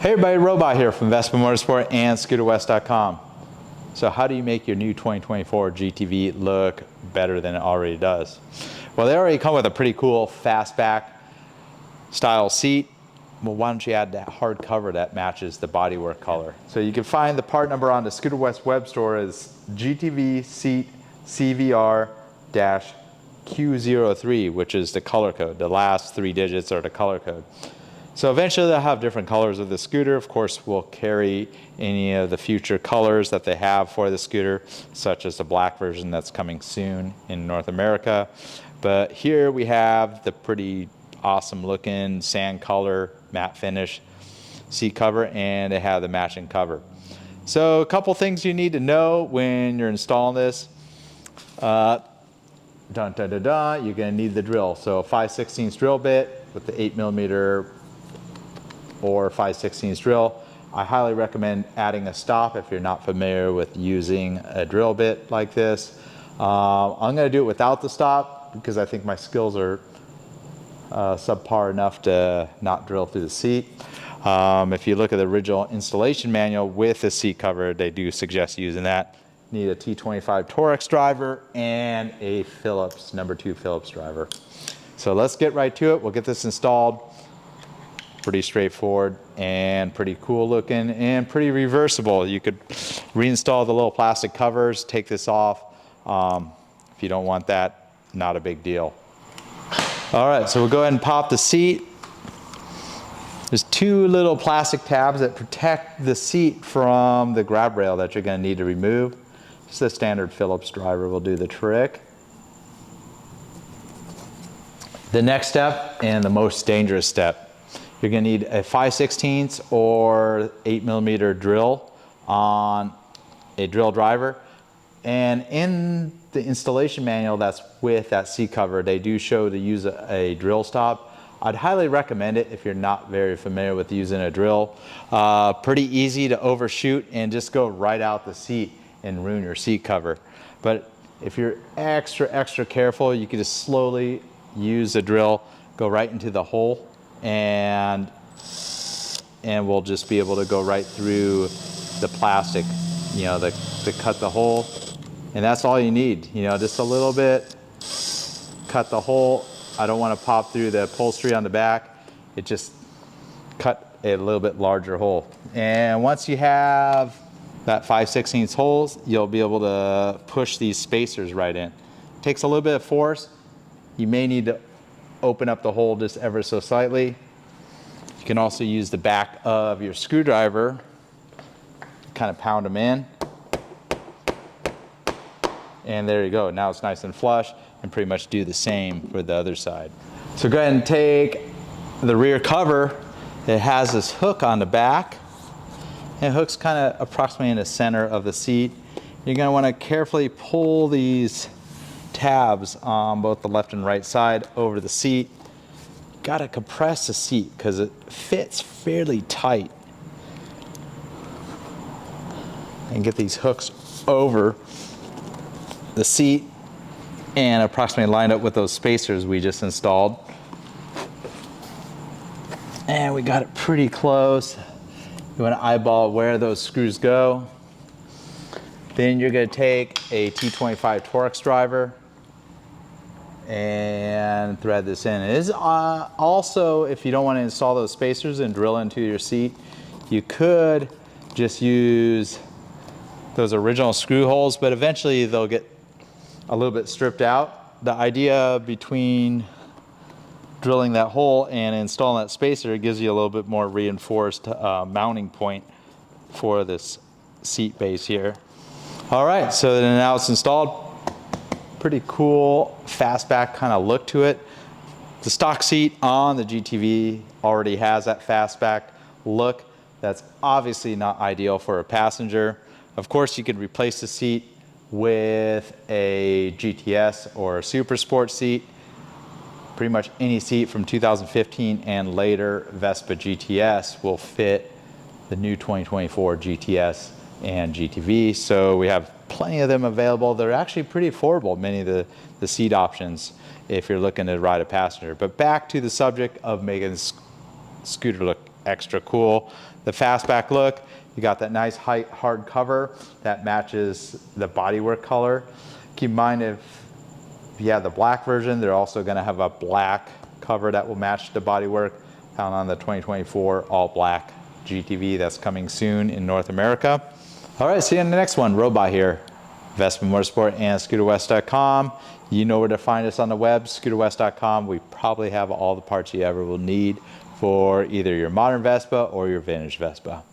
Hey everybody, Robot here from Vespa Motorsport and ScooterWest.com. So how do you make your new 2024 GTV look better than it already does? Well, they already come with a pretty cool fastback style seat. Well, why don't you add that hard cover that matches the bodywork color? So you can find the part number on the Scooter West web store is GTV seat CVR-Q03, which is the color code. The last 3 digits are the color code. So eventually they'll have different colors of the scooter. Of course, we'll carry any of the future colors that they have for the scooter, such as the black version that's coming soon in North America. But here we have the pretty awesome looking sand color matte finish seat cover, and they have the matching cover. So a couple things you need to know when you're installing this. You're gonna need the drill. So a 5/16 drill bit with the 8mm or 5/16 drill. I highly recommend adding a stop if you're not familiar with using a drill bit like this. I'm going to do it without the stop because I think my skills are subpar enough to not drill through the seat. If you look at the original installation manual with the seat cover, they do suggest using that. Need a T25 Torx driver and a Phillips, #2 Phillips driver. So let's get right to it. We'll get this installed. Pretty straightforward and pretty cool looking and pretty reversible. You could reinstall the little plastic covers, take this off. If you don't want that, not a big deal. All right, so we'll go ahead and pop the seat. There's 2 little plastic tabs that protect the seat from the grab rail that you're going to need to remove. Just a standard Phillips driver will do the trick. The next step, and the most dangerous step, you're going to need a 5/16 or 8mm drill on a drill driver. And in the installation manual that's with that seat cover, they do show to use a drill stop. I'd highly recommend it if you're not very familiar with using a drill. Pretty easy to overshoot and just go right out the seat and ruin your seat cover. But if you're extra careful, you can just slowly use the drill, go right into the hole, and we'll just be able to go right through the plastic, you know, to cut the hole. And that's all you need, you know, just a little bit, cut the hole. I don't want to pop through the upholstery on the back. It just cut a little bit larger hole. And once you have that 5/16 holes, you'll be able to push these spacers right in. Takes a little bit of force. You may need to open up the hole just ever so slightly. You can also use the back of your screwdriver to kind of pound them in. And there you go. Now it's nice and flush, and pretty much do the same for the other side. So go ahead and take the rear cover. It has this hook on the back. And it hook's kind of approximately in the center of the seat. You're going to want to carefully pull these tabs on both the left and right side over the seat. Got to compress the seat because it fits fairly tight. And get these hooks over the seat and approximately lined up with those spacers we just installed. And we got it pretty close. You want to eyeball where those screws go. Then you're going to take a T25 Torx driver and thread this in. It is also, if you don't want to install those spacers and drill into your seat, you could just use those original screw holes, but eventually they'll get a little bit stripped out. The idea between drilling that hole and installing that spacer, it gives you a little bit more reinforced mounting point for this seat base here. All right, so then now it's installed. Pretty cool fastback kind of look to it. The stock seat on the GTV already has that fastback look. That's obviously not ideal for a passenger. Of course, you could replace the seat with a GTS or a Super Sport seat. Pretty much any seat from 2015 and later Vespa GTS will fit the new 2024 GTS and GTV. So we have plenty of them available. They're actually pretty affordable, many of the seat options, if you're looking to ride a passenger. But back to the subject of making scooter look extra cool. The fastback look, you got that nice hard cover that matches the bodywork color. Keep in mind, if you have the black version, they're also going to have a black cover that will match the bodywork found on the 2024 all black GTV that's coming soon in North America. All right, see you in the next one. Robot here, Vespa Motorsport and ScooterWest.com. You know where to find us on the web, ScooterWest.com. We probably have all the parts you ever will need for either your modern Vespa or your vintage Vespa.